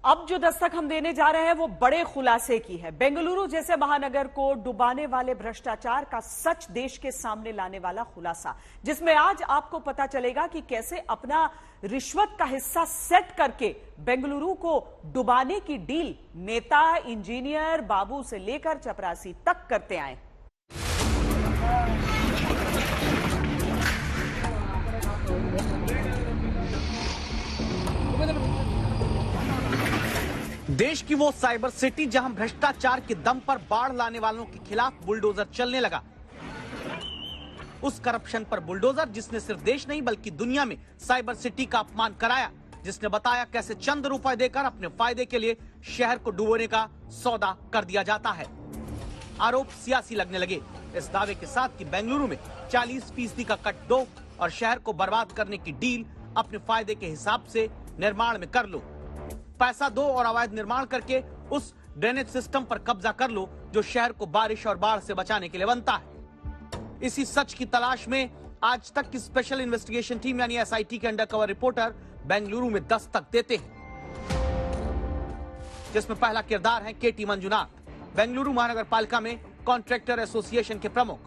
अब जो दस्तक हम देने जा रहे हैं वो बड़े खुलासे की है। बेंगलुरु जैसे महानगर को डुबाने वाले भ्रष्टाचार का सच देश के सामने लाने वाला खुलासा, जिसमें आज आपको पता चलेगा कि कैसे अपना रिश्वत का हिस्सा सेट करके बेंगलुरु को डुबाने की डील नेता, इंजीनियर, बाबू से लेकर चपरासी तक करते आए। देश की वो साइबर सिटी जहां भ्रष्टाचार के दम पर बाढ़ लाने वालों के खिलाफ बुलडोजर चलने लगा। उस करप्शन पर बुलडोजर जिसने सिर्फ देश नहीं बल्कि दुनिया में साइबर सिटी का अपमान कराया, जिसने बताया कैसे चंद रुपए देकर अपने फायदे के लिए शहर को डुबोने का सौदा कर दिया जाता है। आरोप सियासी लगने लगे इस दावे के साथ कि बेंगलुरु में 40% का कट दो और शहर को बर्बाद करने की डील अपने फायदे के हिसाब से निर्माण में कर लो, पैसा दो और अवैध निर्माण करके उस ड्रेनेज सिस्टम पर कब्जा कर लो जो शहर को बारिश और बाढ़ से बचाने के लिए बनता है। इसी सच की तलाश में आज तक की स्पेशल इन्वेस्टिगेशन टीम यानी एसआईटी के अंडरकवर रिपोर्टर बेंगलुरु में दस्तक देते हैं, जिसमें पहला किरदार है केटी मंजुनाथ, बेंगलुरु महानगर पालिका में कॉन्ट्रैक्टर एसोसिएशन के प्रमुख।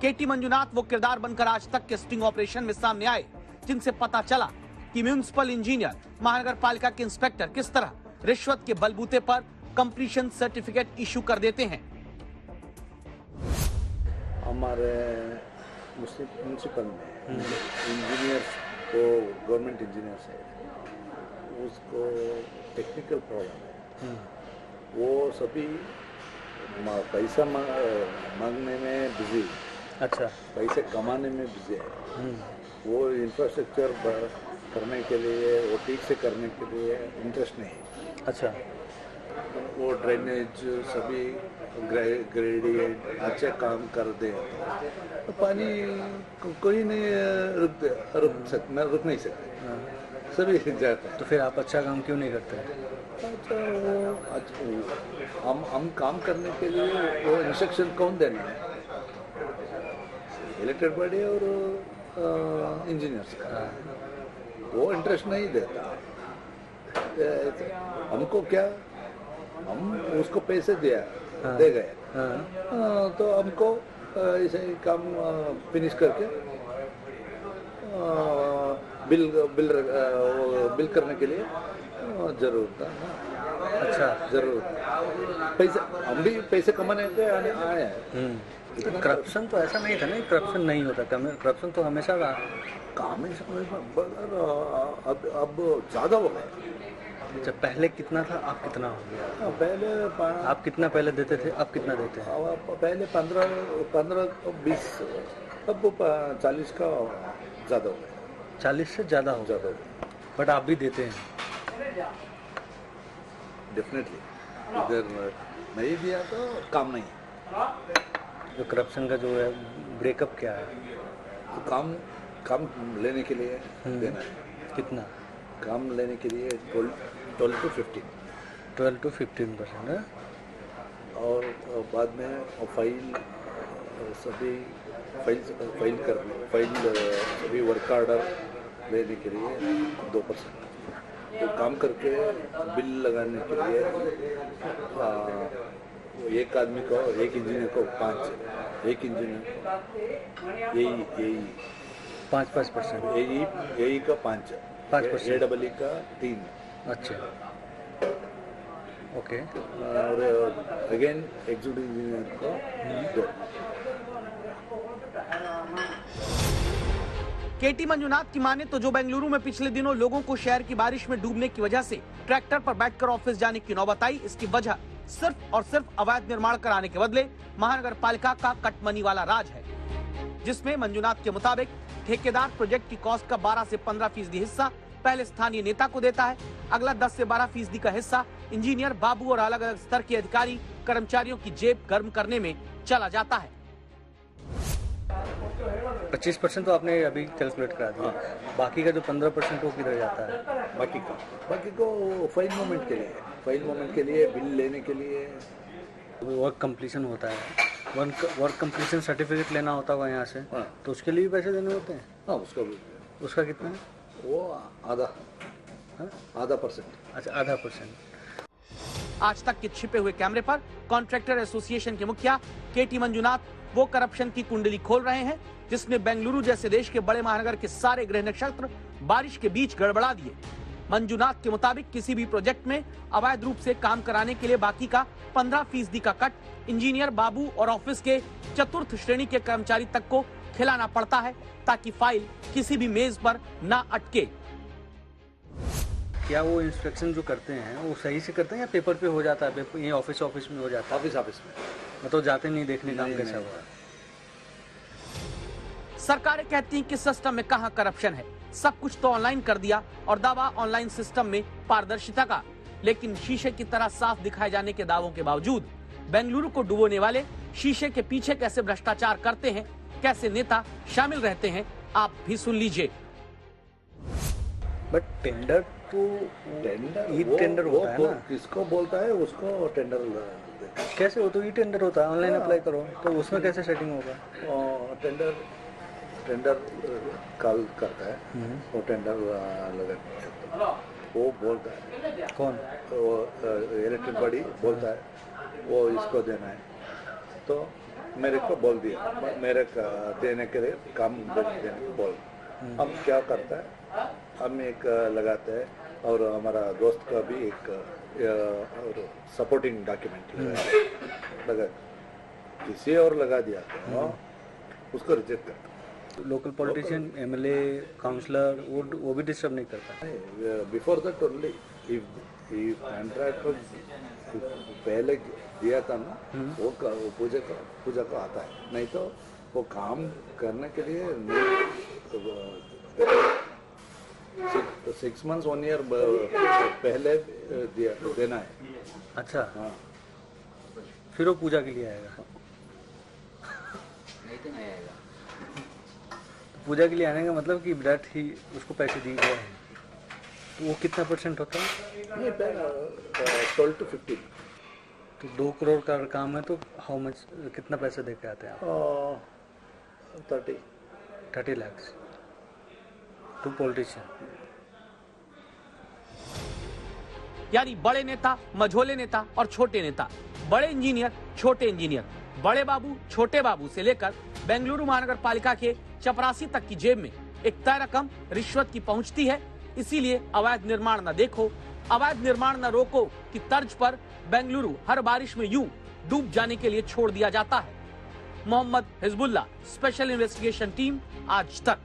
केटी मंजुनाथ वो किरदार बनकर आज तक के स्टिंग ऑपरेशन में सामने आए जिनसे पता चला कि म्युनिसिपल इंजीनियर, महानगर पालिका के इंस्पेक्टर किस तरह रिश्वत के बलबूते पर कंप्लीशन सर्टिफिकेट इशू कर देते हैं। हमारे म्युनिसिपल में इंजीनियर को, गवर्नमेंट इंजीनियर है, उसको टेक्निकल प्रॉब्लम है। वो सभी पैसा मांगने में बिजी, अच्छा पैसे कमाने में बिजी है। वो इंफ्रास्ट्रक्चर करने के लिए, वो ठीक से करने के लिए इंटरेस्ट नहीं है। अच्छा, वो ड्रेनेज सभी ग्रेडियंट अच्छा काम कर दे तो पानी कोई नहीं रुक नहीं सकते, सभी जाते हैं। तो फिर आप अच्छा काम क्यों नहीं करते? अच्छा, हम काम करने के लिए वो इंस्ट्रक्शन कौन देना है? इलेक्टेड बॉडी और इंजीनियर्स का। वो इंटरेस्ट नहीं देता हमको। क्या हम उसको पैसे दे गए तो हमको ऐसे काम फिनिश करके बिल करने के लिए जरूरत है। अच्छा, जरूरत पैसे, हम भी पैसे कमाने के आए हैं। करप्शन तो ऐसा नहीं था ना, करप्शन नहीं होता, करप्शन तो हमेशा काम अब ज्यादा हो गया। अच्छा, पहले कितना था, अब कितना हो गया? पहले आप कितना पहले देते थे, अब कितना देते हैं? पहले 15-20, अब 40 का ज्यादा हो गया। 40 से ज्यादा हो गया, बट आप भी देते हैं? डेफिनेटली, इधर नहीं दिया तो काम नहीं। जो करप्शन का जो है ब्रेकअप क्या है? तो काम लेने के लिए देना है। कितना काम लेने के लिए? 12 to 15% है। और बाद में फाइल सभी सभी वर्क ऑर्डर लेने के लिए 2%। तो काम करके बिल लगाने के लिए एक आदमी को, एक इंजीनियर को 5, एक इंजीनियर यही 5% यही का 5%, AEE का 3। अच्छा, ओके। और अगेन एग्जीक्यूटिव इंजीनियर को 2। केटी मंजुनाथ की माने तो जो बेंगलुरु में पिछले दिनों लोगों को शहर की बारिश में डूबने की वजह से ट्रैक्टर पर बैठकर ऑफिस जाने की नौबत आई, इसकी वजह सिर्फ और सिर्फ अवैध निर्माण कराने के बदले महानगर पालिका का कटमनी वाला राज है, जिसमें मंजुनाथ के मुताबिक ठेकेदार प्रोजेक्ट की कॉस्ट का 12 से 15% हिस्सा पहले स्थानीय नेता को देता है, अगला 10 से 12% का हिस्सा इंजीनियर, बाबू और अलग अलग स्तर के अधिकारी कर्मचारियों की जेब गर्म करने में चला जाता है। 25% तो आपने अभी कैलकुलेट करा दिया, बाकी का जो 15% वो किधर जाता है? बाकी को फाइल मोमेंट के लिए बिल लेने के लिए। वर्क कंप्लीशन होता है, वर्क कंप्लीशन सर्टिफिकेट लेना होता होगा यहाँ से, तो उसके लिए भी पैसे देने होते हैं? हाँ, उसका कितना है? वो आधा हाँ? %. अच्छा, %. आज तक के छिपे हुए कैमरे पर कॉन्ट्रैक्टर एसोसिएशन के मुखिया केटी मंजुनाथ वो करप्शन की कुंडली खोल रहे हैं जिसने बेंगलुरु जैसे देश के बड़े महानगर के सारे ग्रह नक्षत्र बारिश के बीच गड़बड़ा दिए। मंजुनाथ के मुताबिक किसी भी प्रोजेक्ट में अवैध रूप से काम कराने के लिए बाकी का 15% का कट इंजीनियर बाबू और ऑफिस के चतुर्थ श्रेणी के कर्मचारी तक को खिलाना पड़ता है ताकि फाइल किसी भी मेज पर ना अटके। क्या वो इंस्पेक्शन जो करते हैं वो सही से करते हैं या पेपर पे हो जाता है, ये ऑफिस में हो जाता है? ऑफिस में मतलब जाते नहीं देखने काम कैसा हुआ है। सरकारें कहती हैं कि सिस्टम में कहां करप्शन है, सब कुछ तो ऑनलाइन कर दिया और दावा ऑनलाइन सिस्टम में पारदर्शिता का, लेकिन शीशे की तरह साफ दिखाए जाने के दावों के बावजूद बेंगलुरु को डुबोने वाले शीशे के पीछे कैसे भ्रष्टाचार करते हैं, कैसे नेता शामिल रहते हैं, आप भी सुन लीजिए। बट टेंडर तो ई टेंडर होता है ना, किसको बोलता है उसको टेंडर कैसे? वो तो ई टेंडर होता है, ऑनलाइन अप्लाई करो तो उसमें कैसे सेटिंग होगा? टेंडर कॉल करता है, वो टेंडर लगा, वो बोलता है कौन? वो इलेक्ट्रिक बॉडी बोलता है वो इसको देना है, तो मेरे को बोल दिया, मेरे देने के लिए काम देने को बोल। हम क्या करता है, हम एक लगाते हैं और हमारा दोस्त का भी एक और सपोर्टिंग डॉक्यूमेंट लगा, किसी और लगा दिया तो उसको रिजेक्ट करता। लोकल पॉलिटिशियन, एमएलए, काउंसलर वो भी डिस्टर्ब नहीं करता? Before that only if contractor पहले दिया था ना, वो पूजा को आता है, नहीं तो वो काम करने के लिए 6 months 1 year पहले देना है। अच्छा, हाँ, फिर वो पूजा के लिए आएगा? पूजा के लिए आने का मतलब कि विराट ही उसको पैसे दिए गए हैं, तो वो कितना % होता है? ये 12 to 15। तो 2 करोड़ का काम है तो हाउ मच, कितना पैसा दे के आते हैं आप? 30 lakhs टू पॉलिटिशियन। यानी बड़े नेता, मझोले नेता और छोटे नेता, बड़े इंजीनियर, छोटे इंजीनियर, बड़े बाबू, छोटे बाबू से लेकर बेंगलुरु महानगर पालिका के चपरासी तक की जेब में एक तय रकम रिश्वत की पहुंचती है। इसीलिए अवैध निर्माण न देखो, अवैध निर्माण न रोको की तर्ज पर बेंगलुरु हर बारिश में यूं डूब जाने के लिए छोड़ दिया जाता है। Mohammad Hizbullah, special investigation team, Aaj तक।